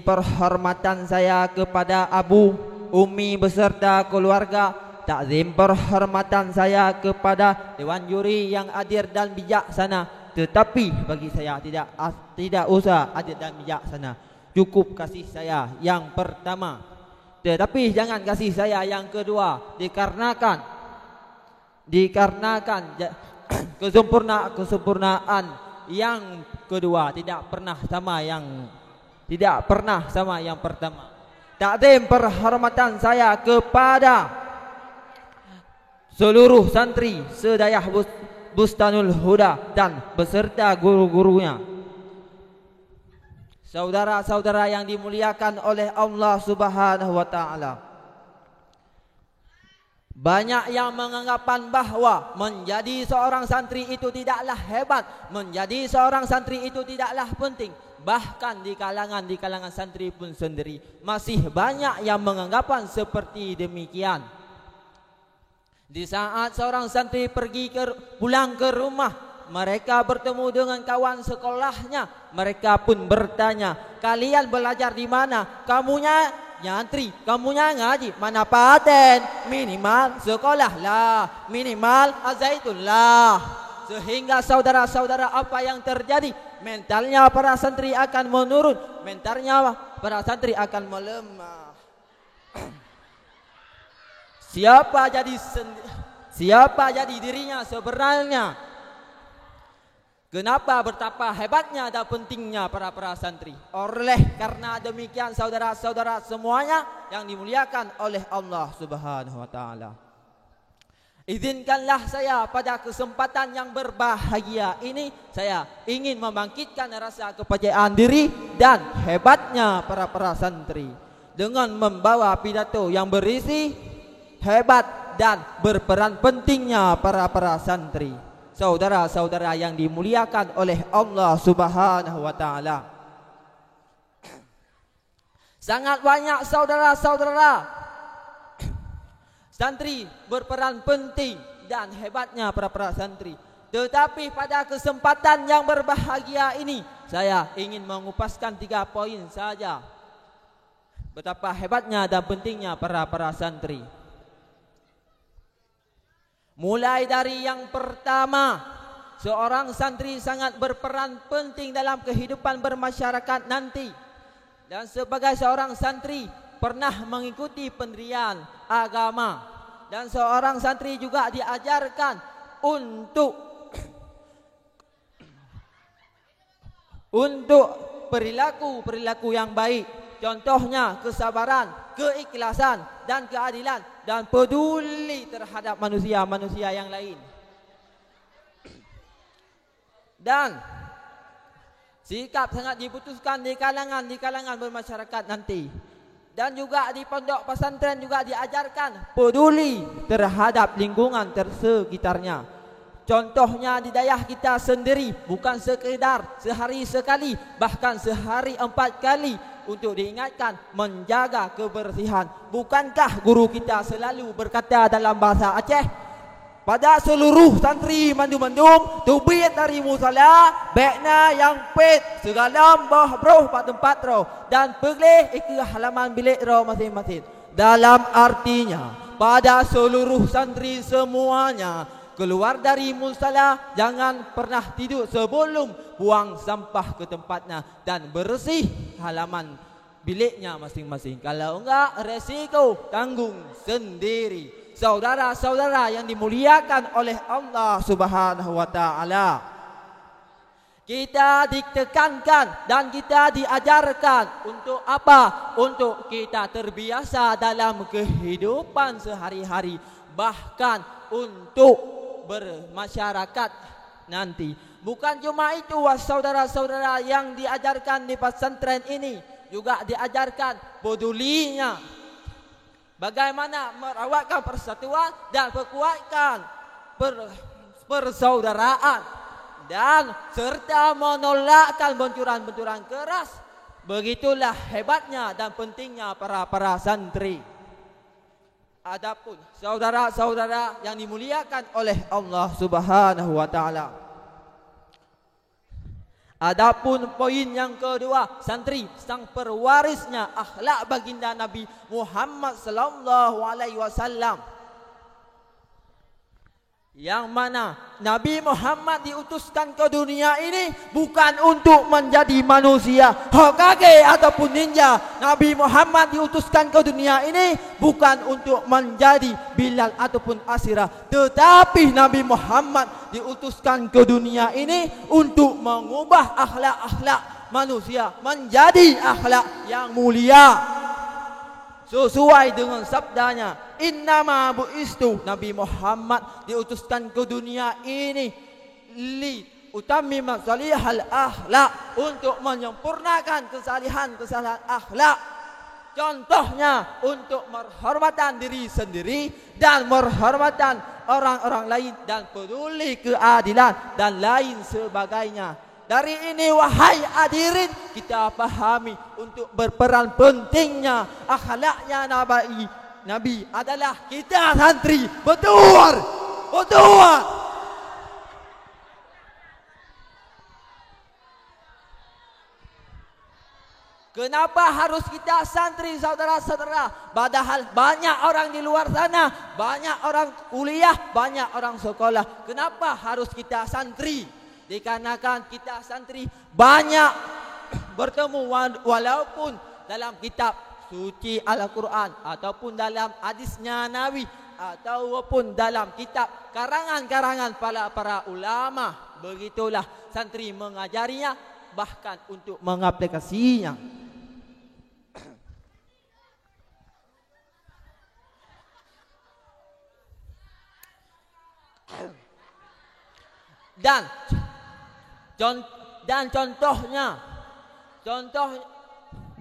Izin perhormatan saya kepada Abu, Umi beserta keluarga. Takzim perhormatan saya kepada Dewan Juri yang adil dan bijaksana. Tetapi bagi saya tidak usah adil dan bijaksana. Cukup kasih saya yang pertama. Tetapi jangan kasih saya yang kedua. Dikarenakan kesempurnaan yang kedua tidak pernah sama yang pertama. Takdim perhormatan saya kepada seluruh santri sedayah Bustanul Huda dan beserta guru-gurunya. Saudara-saudara yang dimuliakan oleh Allah Subhanahu wa taala. Banyak yang menganggapan bahwa menjadi seorang santri itu tidaklah hebat, menjadi seorang santri itu tidaklah penting. Bahkan di kalangan santri pun sendiri masih banyak yang menganggapan seperti demikian. Di saat seorang santri pulang ke rumah, mereka bertemu dengan kawan sekolahnya. Mereka pun bertanya, kalian belajar di mana? Kamunya nyantri, kamunya ngaji. Mana paten? Minimal sekolah lah, minimal azaitun lah. Sehingga saudara-saudara, apa yang terjadi? Mentalnya para santri akan menurun, mentalnya para santri akan melemah. Siapa jadi dirinya sebenarnya? Kenapa betapa hebatnya dan pentingnya para santri? Oleh karena demikian saudara-saudara semuanya yang dimuliakan oleh Allah Subhanahu wa taala. Izinkanlah saya pada kesempatan yang berbahagia ini, saya ingin membangkitkan rasa kepercayaan diri dan hebatnya para santri dengan membawa pidato yang berisi hebat dan berperan pentingnya para santri. Saudara-saudara yang dimuliakan oleh Allah Subhanahu wa taala. Sangat banyak saudara-saudara santri berperan penting dan hebatnya para santri. Tetapi pada kesempatan yang berbahagia ini, saya ingin mengupaskan 3 poin saja betapa hebatnya dan pentingnya para santri. Mulai dari yang pertama, seorang santri sangat berperan penting dalam kehidupan bermasyarakat nanti. Dan sebagai seorang santri pernah mengikuti pendirian agama. Dan seorang santri juga diajarkan untuk perilaku yang baik. Contohnya kesabaran, keikhlasan dan keadilan, dan peduli terhadap manusia yang lain. Dan sikap sangat dibutuhkan di kalangan bermasyarakat nanti. Dan juga di pondok pesantren juga diajarkan peduli terhadap lingkungan tersekitarnya. Contohnya di daerah kita sendiri, bukan sekedar sehari sekali, bahkan sehari 4 kali untuk diingatkan menjaga kebersihan. Bukankah guru kita selalu berkata dalam bahasa Aceh, pada seluruh santri mandum-mandum tubit dari musala baiknya yang pet segala bro tempat ro dan pergi ke halaman bilik ro masing-masing. Dalam artinya pada seluruh santri semuanya keluar dari musala jangan pernah tidur sebelum buang sampah ke tempatnya dan bersih halaman biliknya masing-masing. Kalau enggak, resiko tanggung sendiri. Saudara-saudara yang dimuliakan oleh Allah Subhanahu wa taala, kita ditekankan dan kita diajarkan untuk apa? Untuk kita terbiasa dalam kehidupan sehari-hari, bahkan untuk bermasyarakat nanti. Bukan cuma itu, saudara-saudara yang diajarkan di pesantren ini, juga diajarkan pedulinya bagaimana merawatkan persatuan dan perkuatkan persaudaraan, dan serta menolakkan benturan-benturan keras. Begitulah hebatnya dan pentingnya para santri. Adapun saudara-saudara yang dimuliakan oleh Allah Subhanahu wa taala, Adapun poin yang kedua, santri sang perwarisnya akhlak baginda Nabi Muhammad sallallahu alaihi wasallam. Yang mana Nabi Muhammad diutuskan ke dunia ini bukan untuk menjadi manusia Hokage ataupun ninja. Nabi Muhammad diutuskan ke dunia ini bukan untuk menjadi Bilal ataupun Asirah, tetapi Nabi Muhammad diutuskan ke dunia ini untuk mengubah akhlak-akhlak manusia menjadi akhlak yang mulia. Sesuai dengan sabdanya, innama bu'istu, Nabi Muhammad diutuskan ke dunia ini li utammima salihal akhlak, untuk menyempurnakan kesalihan-kesalihan akhlak. Contohnya untuk menghormatan diri sendiri dan menghormatan orang-orang lain dan peduli keadilan dan lain sebagainya. Dari ini wahai hadirin, kita pahami untuk berperan pentingnya akhlaknya Nabi adalah kita santri. Betul. Kenapa harus kita santri, saudara-saudara? Padahal banyak orang di luar sana, banyak orang kuliah, banyak orang sekolah. Kenapa harus kita santri? Dikarenakan kita santri banyak bertemu, walaupun dalam kitab suci Al-Quran ataupun dalam hadisnya Nabi ataupun dalam kitab karangan-karangan para ulama. Begitulah santri mengajarinya, bahkan untuk mengaplikasinya.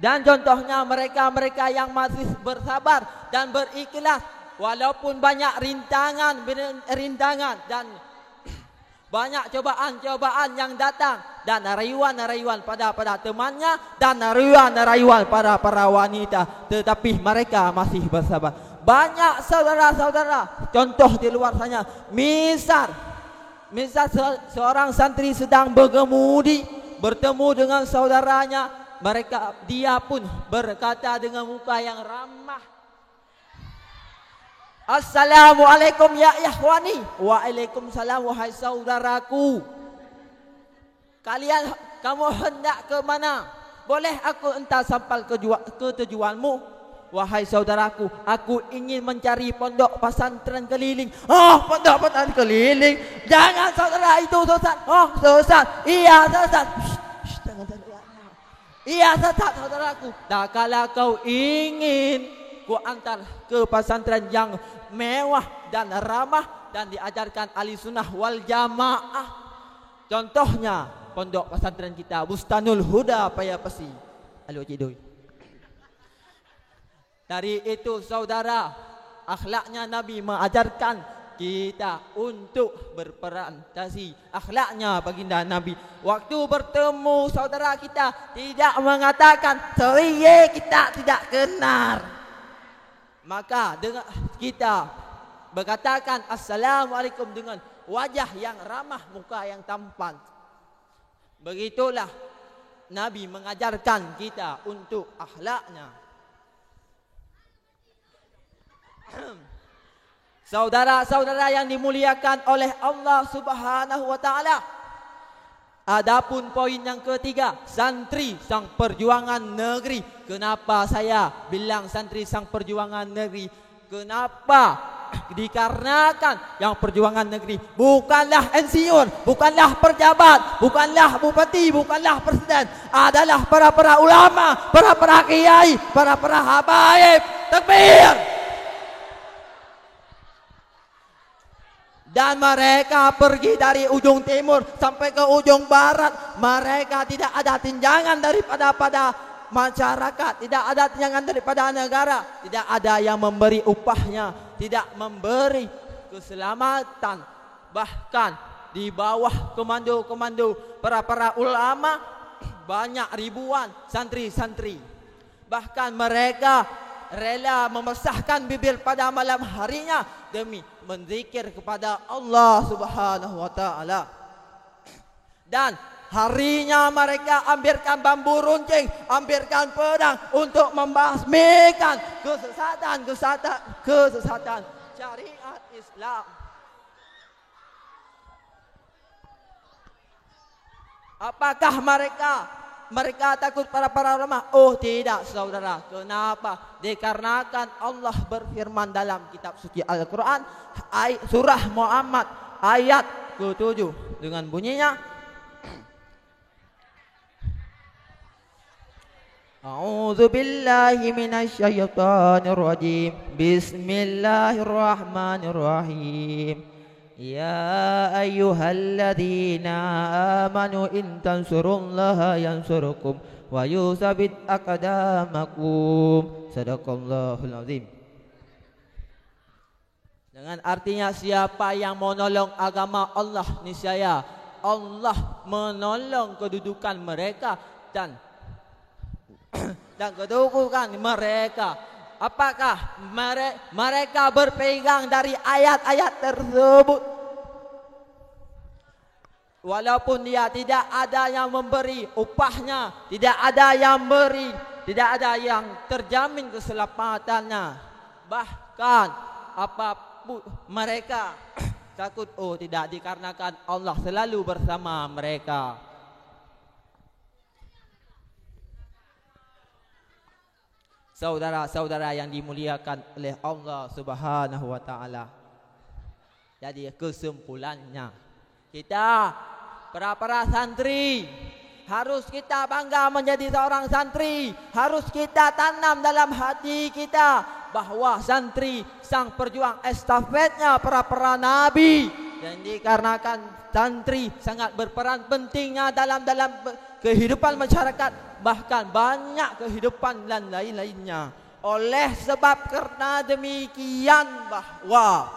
Dan contohnya mereka yang masih bersabar dan berikhlas walaupun banyak rintangan dan banyak cobaan yang datang, dan rayuan pada temannya dan rayuan para wanita, tetapi mereka masih bersabar. Banyak saudara-saudara contoh di luar sana. Misal seorang santri sedang bergemudi, bertemu dengan saudaranya, dia pun berkata dengan muka yang ramah, Assalamualaikum ya ikhwani. Waalaikumsalam wahai saudaraku. Kamu hendak ke mana? Boleh aku entah sampai ke tujuanmu? Wahai saudaraku, aku ingin mencari pondok pesantren keliling. Oh, pondok pesantren keliling. Jangan saudara, itu sesat. Oh, sesat. Iya, sesat. Jangan teriak. Iya, sesat saudaraku. Tak kala kau ingin ku antar ke pesantren yang mewah dan ramah dan diajarkan ahli sunnah wal jamaah. Contohnya pondok pesantren kita Bustanul Huda Payapesi. Halo Cidoy. Dari itu saudara, akhlaknya Nabi mengajarkan kita untuk berpresentasi akhlaknya baginda Nabi. Waktu bertemu saudara kita tidak mengatakan "Sorry, kita tidak kenal." Maka dengan kita berkatakan Assalamualaikum dengan wajah yang ramah, muka yang tampan. Begitulah Nabi mengajarkan kita untuk akhlaknya. Saudara-saudara yang dimuliakan oleh Allah Subhanahu wa taala. Adapun poin yang ketiga, santri sang perjuangan negeri. Kenapa saya bilang santri sang perjuangan negeri? Kenapa? Dikarenakan yang perjuangan negeri bukanlah insinyur, bukanlah pejabat, bukanlah bupati, bukanlah presiden, adalah para ulama, para kiai, para habaib. Takbir! Dan mereka pergi dari ujung timur sampai ke ujung barat. Mereka tidak ada tunjangan daripada masyarakat, tidak ada tunjangan daripada negara, tidak ada yang memberi upahnya, tidak memberi keselamatan. Bahkan di bawah komando para ulama banyak ribuan santri-santri. Bahkan mereka rela membesarkan bibir pada malam harinya demi menzikir kepada Allah Subhanahu wa taala. Dan Harinya mereka ambilkan bambu runcing, ambilkan pedang untuk membasmikan kesesatan syariat Islam. Apakah mereka takut para ulama? Oh tidak saudara. Kenapa? Dikarenakan Allah berfirman dalam kitab suci Al-Quran, surah Muhammad ayat ke-7 dengan bunyinya, A'udzu billahi minasyaitonir rajim. Bismillahirrahmanirrahim. Ya ayyuhalladzina amanu in tansurullaha yansurkum wa yutsabbit aqdamakum. Shadaqallahul azim. Dengan artinya siapa yang menolong agama Allah, niscaya Allah menolong kedudukan mereka dan kedudukan mereka. Apakah mereka berpegang dari ayat-ayat tersebut? Walaupun dia tidak ada yang memberi upahnya, tidak ada yang beri, tidak ada yang terjamin keselamatannya. Bahkan apapun mereka takut, oh tidak, dikarenakan Allah selalu bersama mereka. Saudara-saudara yang dimuliakan oleh Allah Subhanahu wa taala. Jadi kesimpulannya, kita para santri harus kita bangga menjadi seorang santri. Harus kita tanam dalam hati kita bahwa santri sang perjuang estafetnya para nabi. Dan dikarenakan santri sangat berperan pentingnya dalam kehidupan masyarakat, bahkan banyak kehidupan dan lain-lainnya. Oleh sebab karena demikian bahwa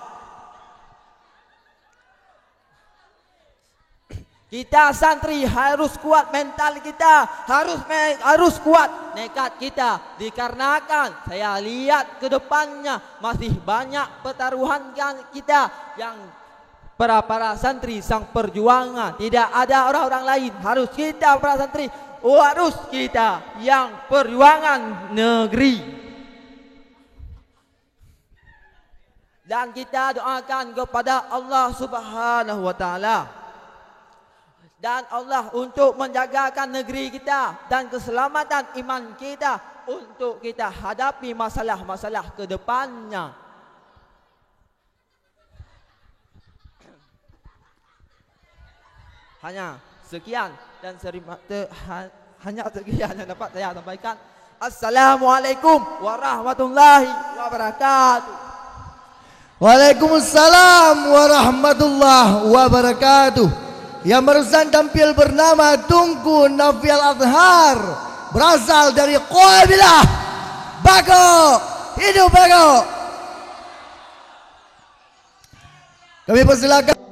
kita santri harus kuat mental kita, harus kuat nekat kita, dikarenakan saya lihat ke depannya masih banyak pertaruhan kita yang para santri sang perjuangan, tidak ada orang-orang lain. Harus kita para santri, harus kita yang perjuangan negeri. Dan kita doakan kepada Allah Subhanahu wa taala dan Allah untuk menjagakan negeri kita dan keselamatan iman kita untuk kita hadapi masalah-masalah ke depannya. Hanya sekian dan hanya sekian yang dapat saya sampaikan. Assalamualaikum warahmatullahi wabarakatuh. Waalaikumsalam warahmatullahi wabarakatuh. Yang barusan tampil bernama Tunku Nafial Azhar, berasal dari Qabilah Bako. Hidup Bako. Kami persilakan.